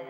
Hey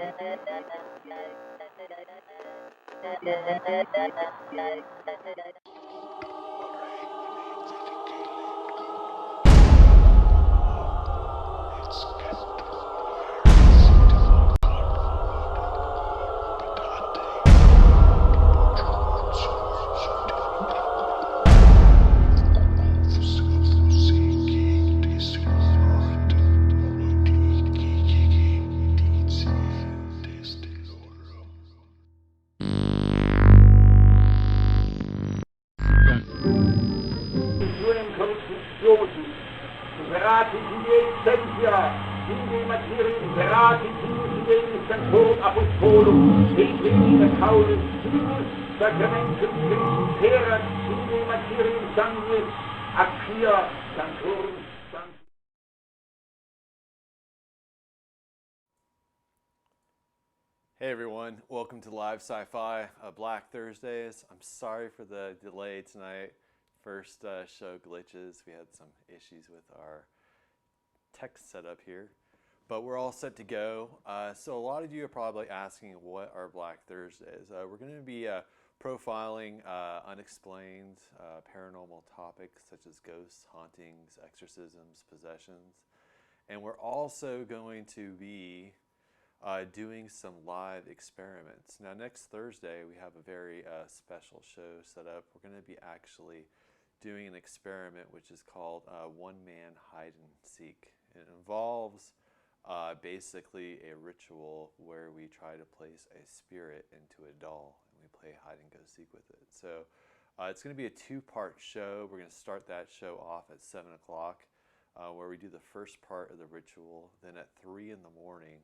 everyone, welcome to Live Sci-Fi Black Thursdays. I'm sorry for the delay tonight. First show glitches. We had some issues with our tech setup here, but we're all set to go. So a lot of you are probably asking what are Black Thursdays. We're going to be profiling unexplained paranormal topics such as ghosts, hauntings, exorcisms, possessions. And we're also going to be doing some live experiments. Now next Thursday we have a very special show set up. We're going to be actually doing an experiment which is called one-man hide and seek. It involves basically a ritual where we try to place a spirit into a doll and we play hide and go seek with it. So it's going to be a two-part show. We're going to start that show off at 7 o'clock where we do the first part of the ritual. Then at 3 in the morning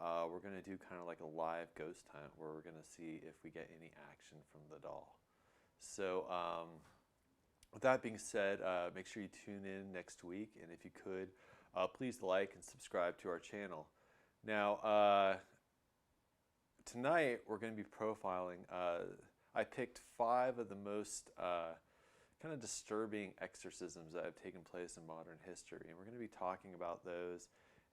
we're going to do kind of like a live ghost hunt where we're going to see if we get any action from the doll. So with that being said, make sure you tune in next week, and if you could, please like and subscribe to our channel. Now, tonight we're going to be profiling, I picked 5 of the most kind of disturbing exorcisms that have taken place in modern history, and we're going to be talking about those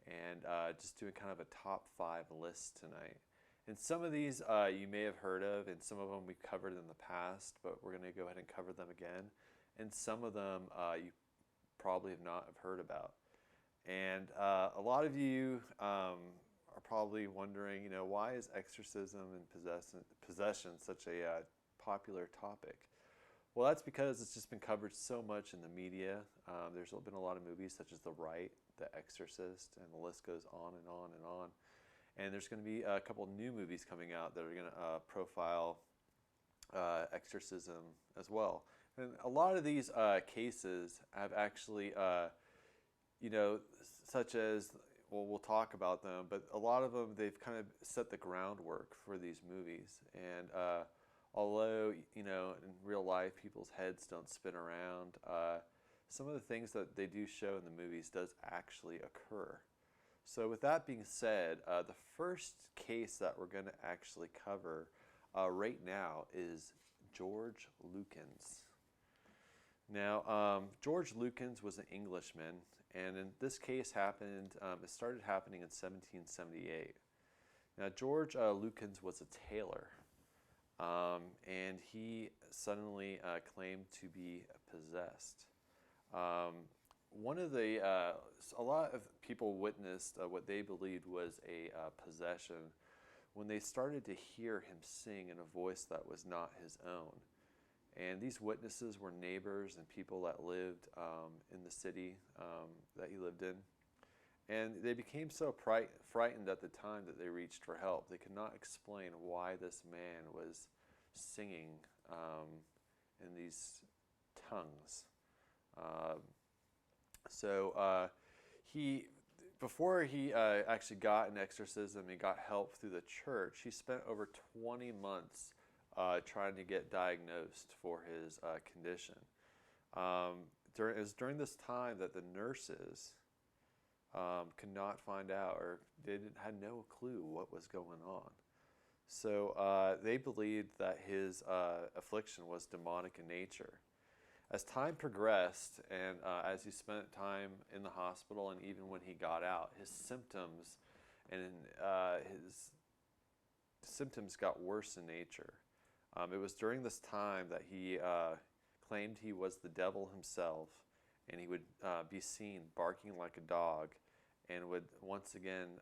and just doing kind of a top 5 list tonight. And some of these you may have heard of, and some of them we've covered in the past, but we're going to go ahead and cover them again. And some of them you probably have not have heard about. And a lot of you are probably wondering, you know, why is exorcism and possession such a popular topic? Well, that's because it's just been covered so much in the media. There's been a lot of movies such as The Rite, The Exorcist, and the list goes on and on and on. And there's going to be a couple new movies coming out that are going to profile exorcism as well. And a lot of these cases have actually, you know, such as, well, we'll talk about them, but a lot of them, they've kind of set the groundwork for these movies. And although, you know, in real life, people's heads don't spin around, some of the things that they do show in the movies does actually occur. So with that being said, the first case that we're going to actually cover right now is George Lukens. Now, George Lukens was an Englishman, and in this case happened, it started happening in 1778. Now, George Lukens was a tailor, and he suddenly claimed to be possessed. One of the, a lot of people witnessed what they believed was a possession when they started to hear him sing in a voice that was not his own. And these witnesses were neighbors and people that lived in the city that he lived in. And they became so frightened at the time that they reached for help. They could not explain why this man was singing in these tongues. Before he actually got an exorcism and got help through the church, he spent over 20 months trying to get diagnosed for his condition. It was during this time that the nurses could not find out, or they had no clue what was going on. So they believed that his affliction was demonic in nature. As time progressed, and as he spent time in the hospital, and even when he got out, his symptoms and his symptoms got worse in nature. It was during this time that he claimed he was the devil himself, and he would be seen barking like a dog, and would once again,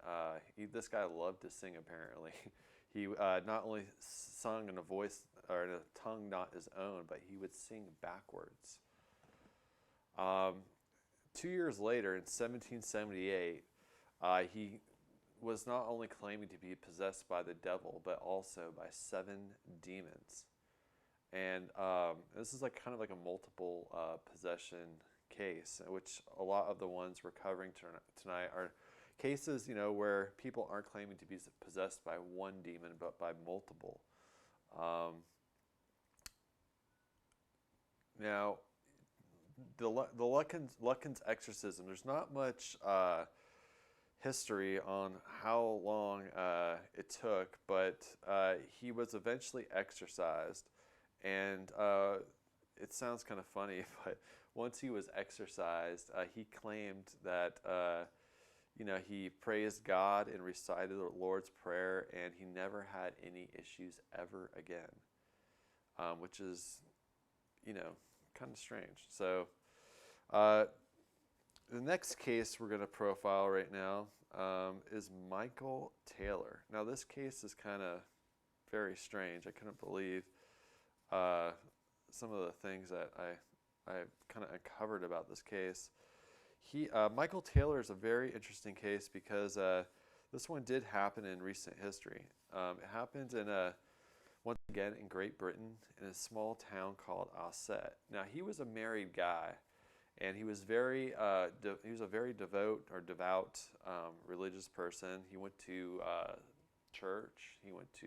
this guy loved to sing apparently. He not only sung in a voice or in a tongue not his own, but he would sing backwards. 2 years later, in 1778, he was not only claiming to be possessed by the devil, but also by 7 demons. And this is like kind of like a multiple possession case, which a lot of the ones we're covering tonight are cases, where people aren't claiming to be possessed by one demon, but by multiple. Now, the Lukens exorcism, there's not much history on how long it took, but he was eventually exorcised, and it sounds kind of funny, but once he was exorcised, he claimed that he praised God and recited the Lord's Prayer, and he never had any issues ever again, which is, kind of strange. So the next case we're going to profile right now is Michael Taylor. Now, this case is kind of very strange. I couldn't believe some of the things that I kind of uncovered about this case. Michael Taylor is a very interesting case because this one did happen in recent history. It happened once again in Great Britain in a small town called Ossett. Now, he was a married guy, and he was a very devout religious person. He went to church. He went to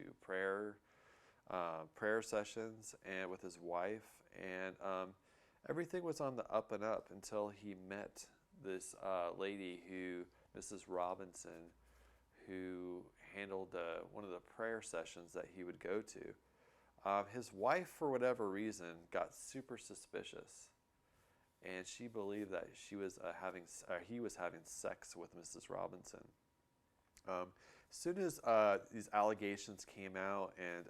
prayer sessions and with his wife, and everything was on the up and up until he met this lady, Mrs. Robinson, who handled one of the prayer sessions that he would go to. His wife, for whatever reason, got super suspicious, and she believed that he was having sex with Mrs. Robinson. As soon as these allegations came out, and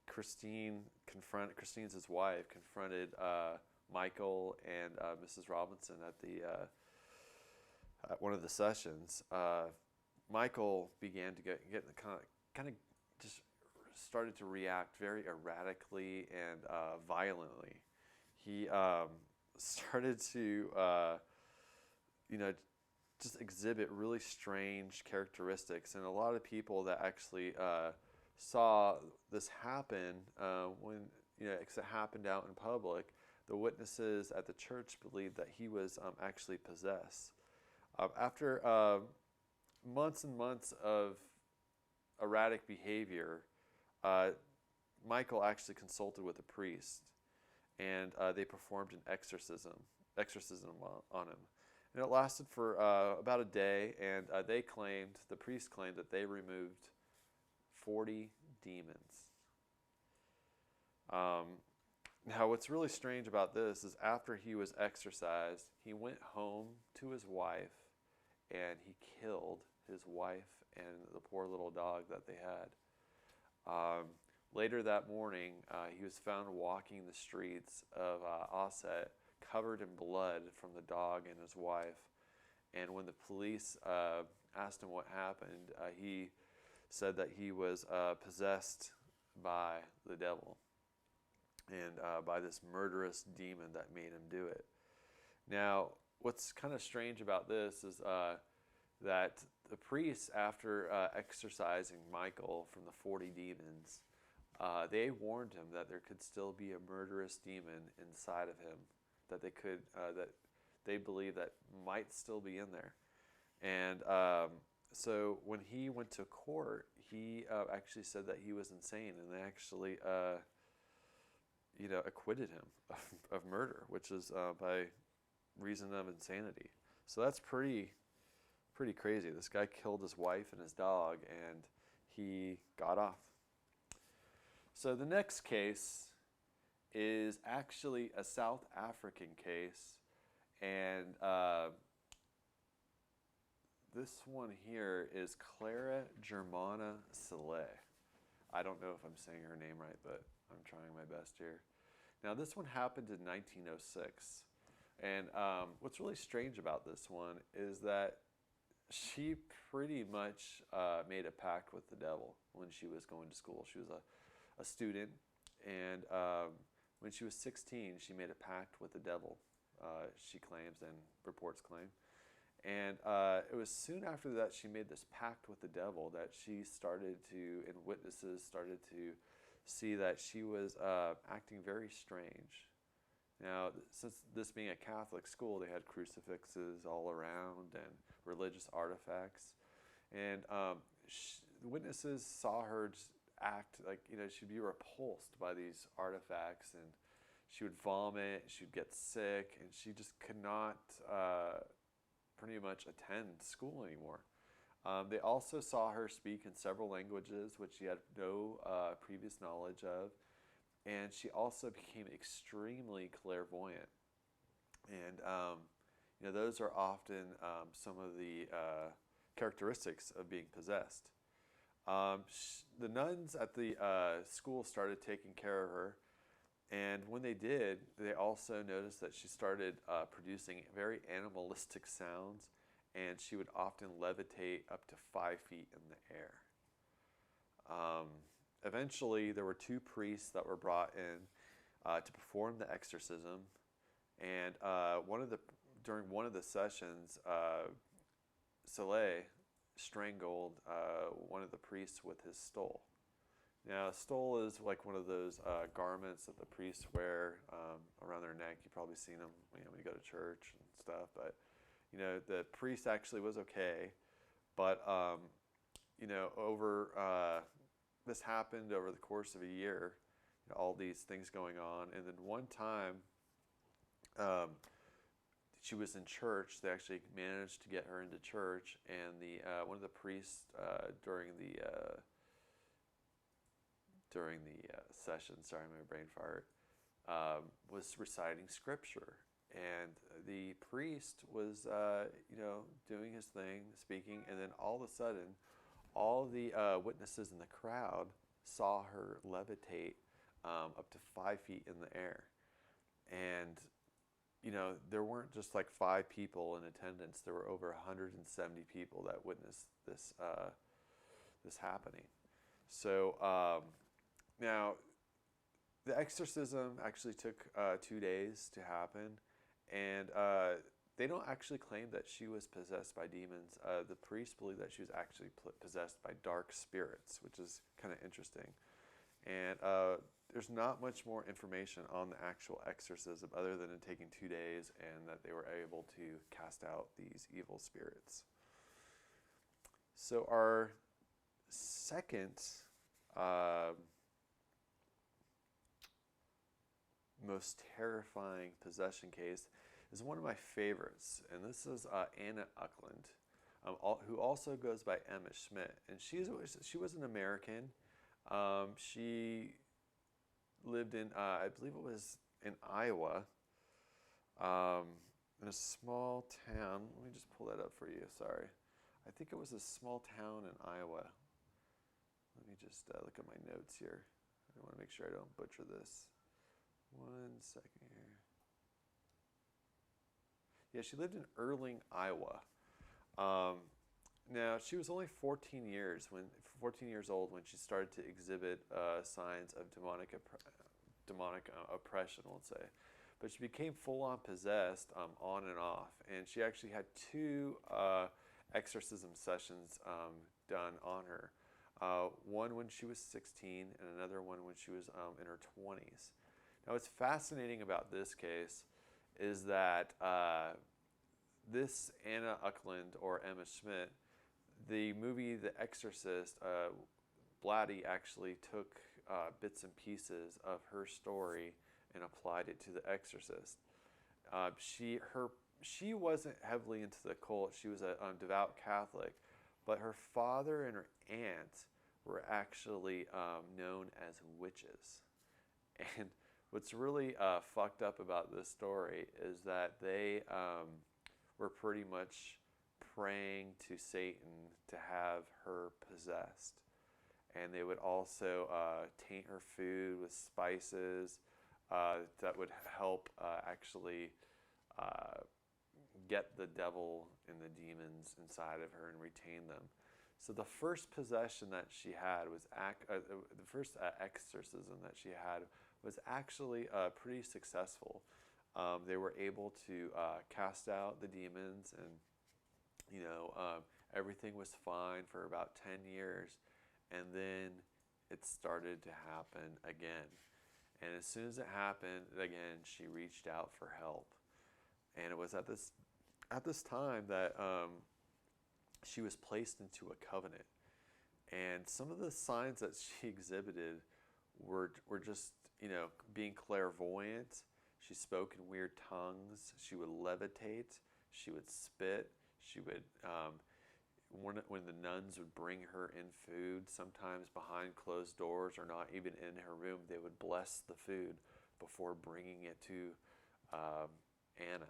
Christine's his wife, confronted Michael and Mrs. Robinson at one of the sessions, Michael began to get kind of just started to react very erratically and violently. He started to just exhibit really strange characteristics, and a lot of people that actually saw this happen when it happened out in public, the witnesses at the church believed that he was actually possessed. After months and months of erratic behavior, Michael actually consulted with a priest, and they performed an exorcism on him. And it lasted for about a day, and the priest claimed that they removed 40 demons. Now, what's really strange about this is after he was exorcised, he went home to his wife, and he killed his wife and the poor little dog that they had. Later that morning, he was found walking the streets of Ossett, covered in blood from the dog and his wife. And when the police asked him what happened, he said that he was possessed by the devil and by this murderous demon that made him do it. Now, what's kind of strange about this is that the priests, after exorcising Michael from the 40 demons, they warned him that there could still be a murderous demon inside of him that they believe that might still be in there. And so when he went to court, he actually said that he was insane, and they actually acquitted him of murder, which is by reason of insanity. So that's pretty crazy. This guy killed his wife and his dog, and he got off. So the next case is actually a South African case, and this one here is Clara Jermonta Soleil. I don't know if I'm saying her name right, but I'm trying my best here. Now, this one happened in 1906. And what's really strange about this one is that she pretty much made a pact with the devil when she was going to school. She was a student, and when she was 16, she made a pact with the devil, she claims, and reports claim. And it was soon after that she made this pact with the devil that she started to, and witnesses started to see that she was acting very strange. Now, since this being a Catholic school, they had crucifixes all around and religious artifacts. And witnesses saw her just act like, she'd be repulsed by these artifacts, and she would vomit, she'd get sick, and she just could not pretty much attend school anymore. They also saw her speak in several languages, which she had no previous knowledge of. And she also became extremely clairvoyant. And, those are often some of the characteristics of being possessed. The nuns at the school started taking care of her. And when they did, they also noticed that she started producing very animalistic sounds. And she would often levitate up to 5 feet in the air. Eventually, there were 2 priests that were brought in to perform the exorcism, and during one of the sessions, Soleil strangled one of the priests with his stole. Now, a stole is like one of those garments that the priests wear around their neck. You've probably seen them when you go to church and stuff. But the priest actually was okay, but this happened over the course of a year, all these things going on. And then one time, she was in church. They actually managed to get her into church, and one of the priests during the session, sorry, my brain fart, was reciting scripture. And the priest was, doing his thing, speaking, and then all of a sudden, all the witnesses in the crowd saw her levitate up to 5 feet in the air. And, there weren't just like 5 people in attendance. There were over 170 people that witnessed this happening. So now, the exorcism actually took 2 days to happen. And they don't actually claim that she was possessed by demons. The priests believe that she was actually possessed by dark spirits, which is kind of interesting. And there's not much more information on the actual exorcism other than it taking 2 days and that they were able to cast out these evil spirits. So our second most terrifying possession case is one of my favorites, and this is Anna Uckland, who also goes by Emma Schmidt, and she was an American. She lived in, I believe it was in Iowa, in a small town. Let me just pull that up for you, sorry. I think it was a small town in Iowa. Let me just look at my notes here. I want to make sure I don't butcher this. 1 second here. Yeah, she lived in Erling, Iowa. Now, she was only 14 years old when she started to exhibit signs of demonic oppression, let's say. But she became full-on possessed on and off. And she actually had 2 exorcism sessions done on her. One when she was 16 and another one when she was in her 20s. Now, what's fascinating about this case is that this Anna Uckland, or Emma Schmidt, the movie The Exorcist, Blatty actually took bits and pieces of her story and applied it to The Exorcist. She wasn't heavily into the cult. She was a devout Catholic, but her father and her aunt were actually known as witches. And what's really fucked up about this story is that they were pretty much praying to Satan to have her possessed. And they would also taint her food with spices that would help actually get the devil and the demons inside of her and retain them. So the first possession that she had was the first exorcism that she had was actually pretty successful. They were able to cast out the demons, and everything was fine for about 10 years, and then it started to happen again. And as soon as it happened again, she reached out for help. And it was at this time that she was placed into a covenant. And some of the signs that she exhibited were just, being clairvoyant. She spoke in weird tongues. She would levitate. She would spit. She would, when the nuns would bring her in food, sometimes behind closed doors or not even in her room, they would bless the food before bringing it to Emma.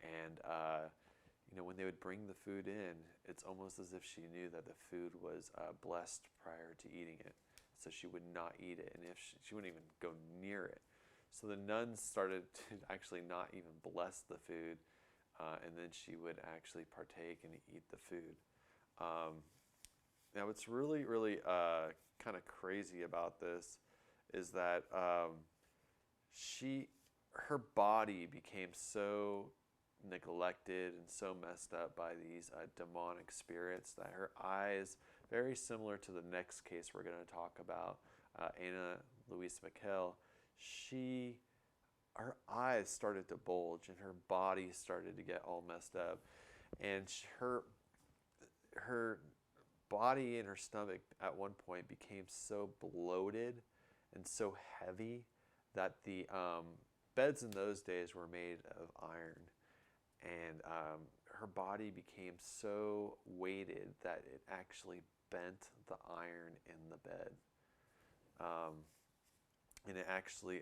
And when they would bring the food in, it's almost as if she knew that the food was blessed prior to eating it. So she would not eat it, and if she wouldn't even go near it. So the nuns started to actually not even bless the food, and then she would actually partake and eat the food. Now what's really, really kind of crazy about this is that her body became so neglected and so messed up by these demonic spirits that her eyes, very similar to the next case we're going to talk about, Anna Louise Michael, her eyes started to bulge and her body started to get all messed up, and her body and her stomach at one point became so bloated and so heavy that the beds in those days were made of iron, and her body became so weighted that it actually bent the iron in the bed, and it actually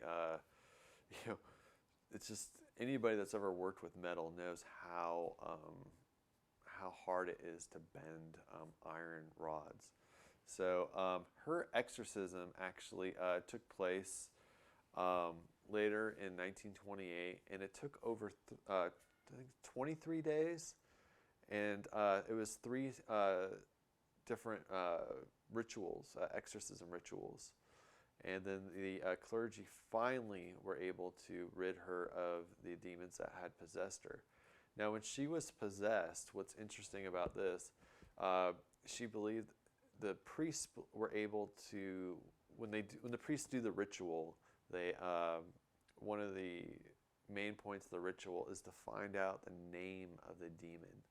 it's just, anybody that's ever worked with metal knows how hard it is to bend iron rods. So her exorcism actually took place later in 1928, and it took over 23 days, and it was 3 different rituals, exorcism rituals. And then the clergy finally were able to rid her of the demons that had possessed her. Now, when she was possessed, what's interesting about this, she believed the priests were able to, when the priests do the ritual, they one of the main points of the ritual is to find out the name of the demon.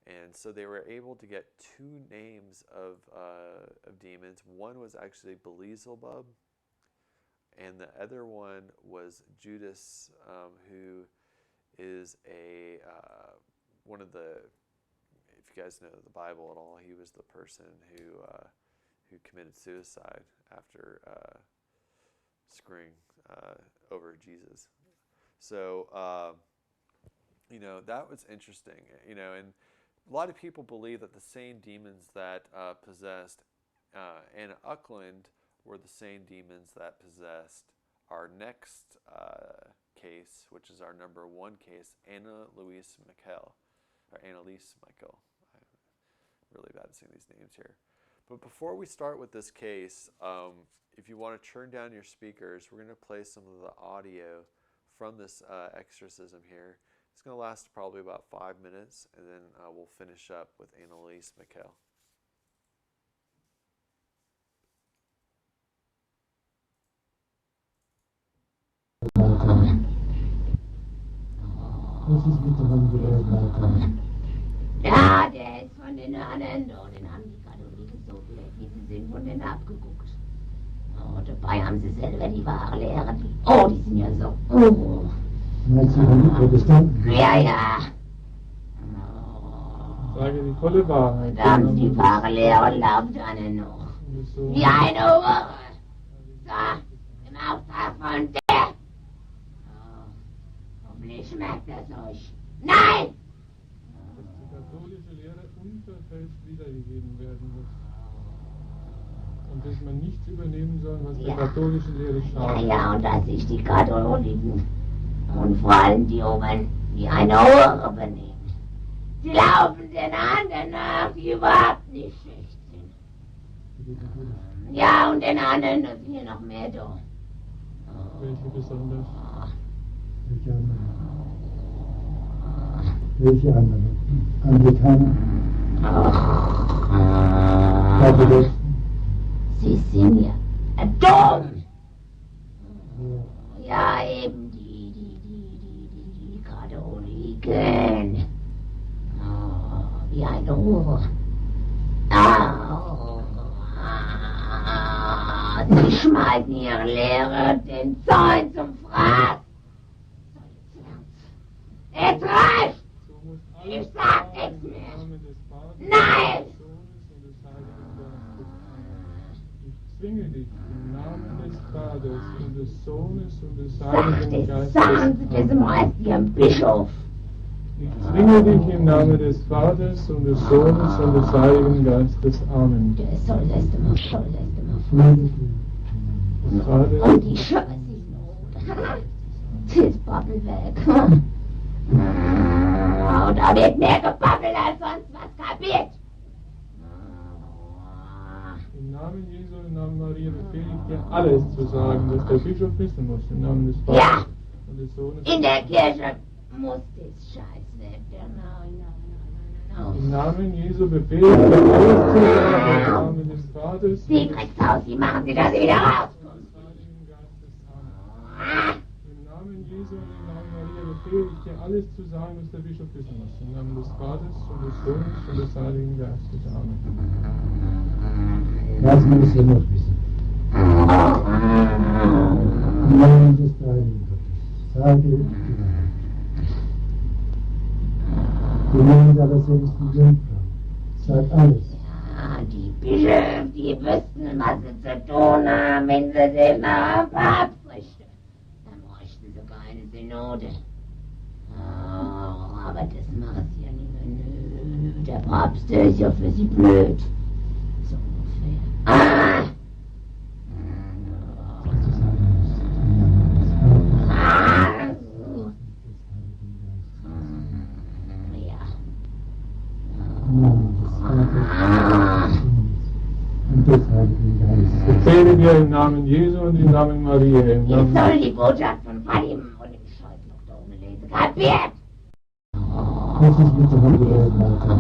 And so they were able to get 2 names of demons. One was actually Beelzebub, and the other one was Judas, who is one of the, if you guys know the Bible at all, he was the person who committed suicide after screwing over Jesus. So that was interesting, and a lot of people believe that the same demons that possessed Anna Uckland were the same demons that possessed our next case, which is our number 1 case, Anna Louise Michael, or Annalise Michael. I'm really bad at saying these names here. But before we start with this case, if you want to turn down your speakers, we're going to play some of the audio from this exorcism here. It's going to last probably about 5 minutes, and then we'll finish up with Annalise Michael. Ja, der ist von den anderen, den haben die Katholiken so vielleicht, die sind von denen abgeguckt. Oh, dabei haben sie selber die wahre Lehre. Oh, die sind ja so. Oh. Ja, ja. Sage die volle Wahrheit. Da haben sie die wahre Lehre und laufen einen noch. Wie eine Hure. So, im Auftrag von der. Oh, hoffentlich schmeckt das euch. Nein! katholische Lehre unverfälscht wiedergegeben werden muss. Und dass man nichts übernehmen soll, was der katholischen Lehre Ja, schadet. ja, und dass sich die Katholiken und vor allem die Oberen wie eine Hure benehmen. Sie laufen den anderen nach, die überhaupt nicht schlecht sind. Ja, und den anderen ist hier noch mehr da. Welche besonders? Welche anderen? Welche anderen? Anglikaner? Katholisten? Sie sind ja dumm. Ja, eben die Katholiken. Wie eine Hure. Sie schmeißen ihre Lehre den Zorn zum Fraß. Es reicht! So muss Ich alles sag geschehen nichts im mehr. Namen des Vaters, Nein! des Sohnes und des Heiligen Geistes. Ich zwinge dich im Namen des Vaters und des Sohnes und des Heiligen Geistes. Sagen Sie das mal Ihrem Bischof. Ich zwinge dich im Namen des Vaters und des Sohnes und des Heiligen Geistes. Amen. Das soll das immer vor. Des Vaters Und die Scheiße ist noch. Das Babbelwerk. Und da wird mehr gebabbelt als sonst was kapiert. im Namen Jesu, im Namen Maria befehle ich dir alles zu sagen, was der Bischof wissen muss. Im Namen des Vaters Ja, und des Sohnes. in der Kirche muss das Scheiß weg. Genau. Im Namen Jesu befehle ich dir alles zu sagen. Im Namen des Vaters und Sie des kriegt's aus, wie machen Sie das wieder raus? Heiligen Geistes. Amen. Im Namen Jesu und im Namen Maria befehle ich dir alles zu sagen, was der Bischof wissen muss. Im Namen des Vaters und des Sohnes und des Heiligen Geistes. Amen. Was muss er noch wissen? Im Namen des Heiligen Gottes. Sage die Wahrheit. Im Namen der allerseligsten Jungfrau. Sag alles. Ja, die Bischöfe, die wüssten, was sie zu tun haben, wenn sie den Papst richten. Dann bräuchten sie keine Synode. Oh, aber das macht sie ja nicht mehr. Nö, der Papst, der ist ja für sie blöd. So ungefähr. Was zu sagen ist. Im Namen des Vaters und des Heiligen Geistes. Ich befehle dir im Namen Jesu und im Namen Maria. Im Ich Namen soll die Botschaft von Fatim und dem Scheiß noch da oben lesen. Kapiert? Das ist mit der Hand gewählt, Alter.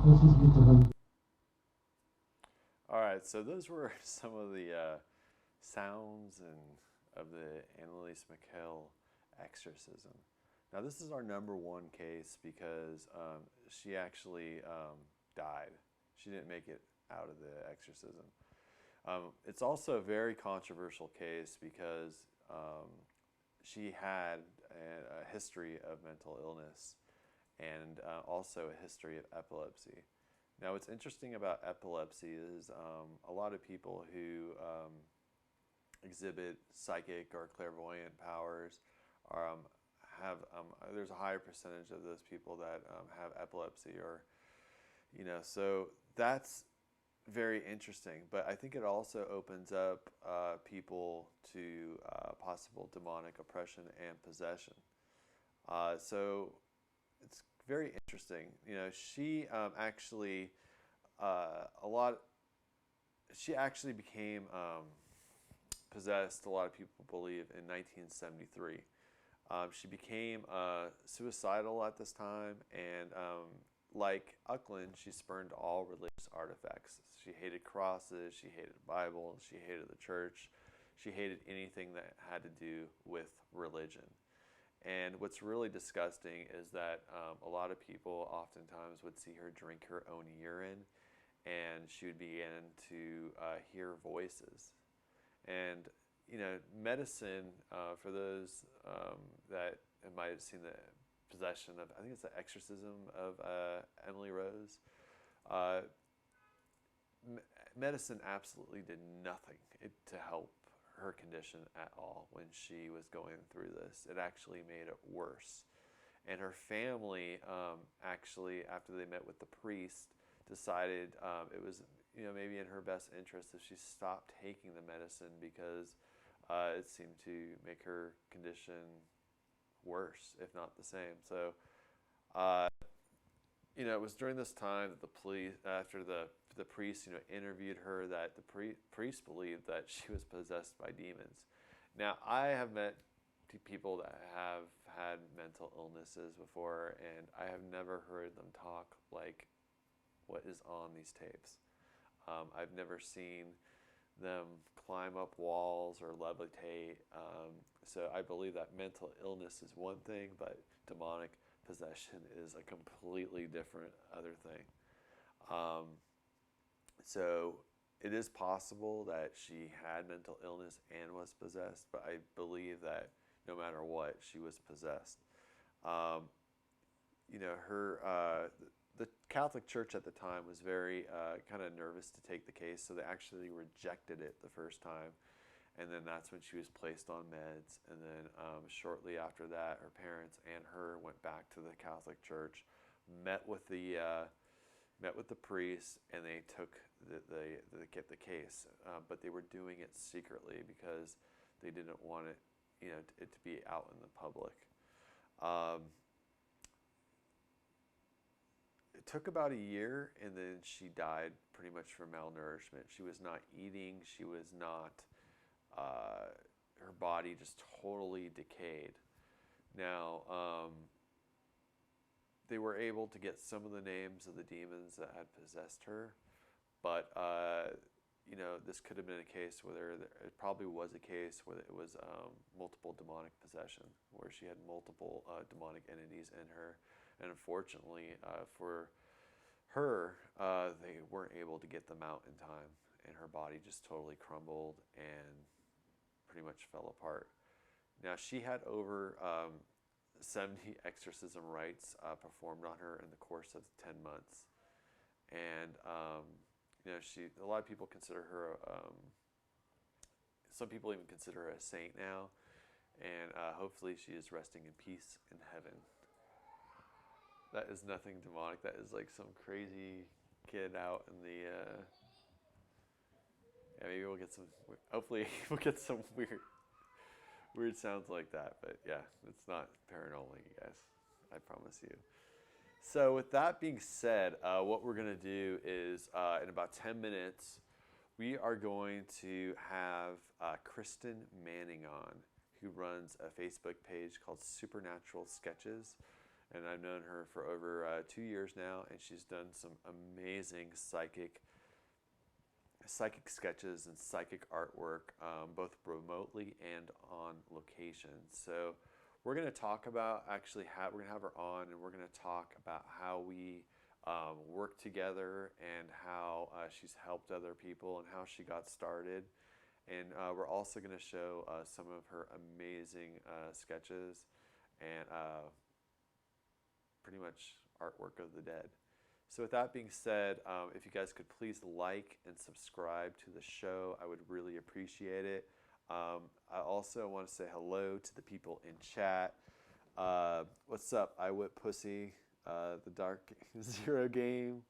Das ist mit der Hand. All right, so those were some of the sounds of the Annalise Michael exorcism. Now, this is our number one case because she actually died. She didn't make it out of the exorcism. It's also a very controversial case because she had a history of mental illness and also a history of epilepsy. Now, what's interesting about epilepsy is a lot of people who exhibit psychic or clairvoyant powers there's a higher percentage of those people that have epilepsy, or so that's very interesting. But I think it also opens up people to possible demonic oppression and possession. So it's very interesting. She actually she actually became possessed, a lot of people believe, in 1973. She became suicidal at this time, and like Uckland, she spurned all religious artifacts. She hated crosses, she hated Bibles, she hated the church, she hated anything that had to do with religion. And what's really disgusting is that a lot of people oftentimes would see her drink her own urine, and she would begin to hear voices. And medicine, for those that might have seen the possession of, I think it's the exorcism of Emily Rose, medicine absolutely did nothing to help her condition at all when she was going through this. It actually made it worse. And her family actually, after they met with the priest, decided it was maybe in her best interest if she stopped taking the medicine because it seemed to make her condition worse, if not the same. So, it was during this time that the police, after the priest, interviewed her, that the priest believed that she was possessed by demons. Now, I have met people that have had mental illnesses before, and I have never heard them talk like what is on these tapes. I've never seen them climb up walls or levitate. So I believe that mental illness is one thing, but demonic possession is a completely different other thing. So it is possible that she had mental illness and was possessed, but I believe that no matter what, she was possessed. The Catholic Church at the time was very kind of nervous to take the case, so they actually rejected it the first time. And then that's when she was placed on meds. And then shortly after that, her parents and her went back to the Catholic Church, met with the priest, and they took the case. But they were doing it secretly because they didn't want it to be out in the public. It took about a year, and then she died pretty much from malnourishment. She was not eating. She was not. Her body just totally decayed. Now, they were able to get some of the names of the demons that had possessed her, but this could have been a case where it probably was a case where it was multiple demonic possession, where she had multiple demonic entities in her. And unfortunately for her, they weren't able to get them out in time, and her body just totally crumbled and pretty much fell apart. Now, she had over 70 exorcism rites performed on her in the course of 10 months. And, a lot of people consider her, some people even consider her a saint now. And hopefully she is resting in peace in heaven. That is nothing demonic. That is like some crazy kid out in the, maybe we'll get some, hopefully we'll get some weird sounds like that. But yeah, it's not paranormal, you guys. I promise you. So with that being said, what we're going to do is in about 10 minutes, we are going to have Kristen Manning on, who runs a Facebook page called Supernatural Sketches. And I've known her for over 2 years now, and she's done some amazing psychic sketches and psychic artwork, both remotely and on location. So we're going to talk about, we're going to have her on, and we're going to talk about how we work together and how she's helped other people and how she got started. And we're also going to show some of her amazing sketches and pretty much artwork of the dead. So with that being said, if you guys could please like and subscribe to the show, I would really appreciate it. I also want to say hello to the people in chat. What's up, I Whip Pussy, the Dark Zero Game,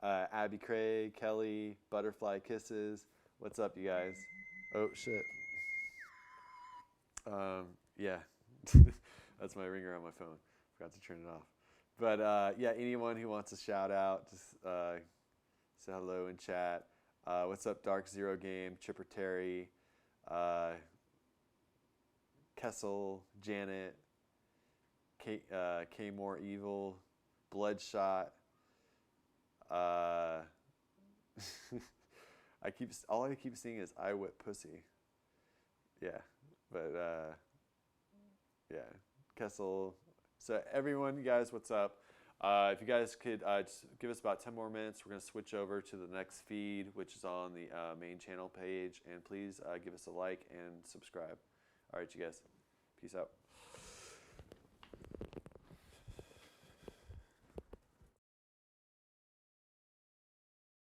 Abby Craig, Kelly, Butterfly Kisses. What's up, you guys? Oh, shit. Yeah, that's my ringer on my phone. Forgot to turn it off. But yeah, anyone who wants a shout out, just say hello in chat. What's up, Dark Zero Game, Chipper Terry, Kessel, Janet, K More Evil, Bloodshot. All I keep seeing is I Whip Pussy. Yeah, but yeah, Kessel. So everyone, you guys, what's up? If you guys could just give us about 10 more minutes, we're going to switch over to the next feed, which is on the main channel page. And please give us a like and subscribe. All right, you guys. Peace out.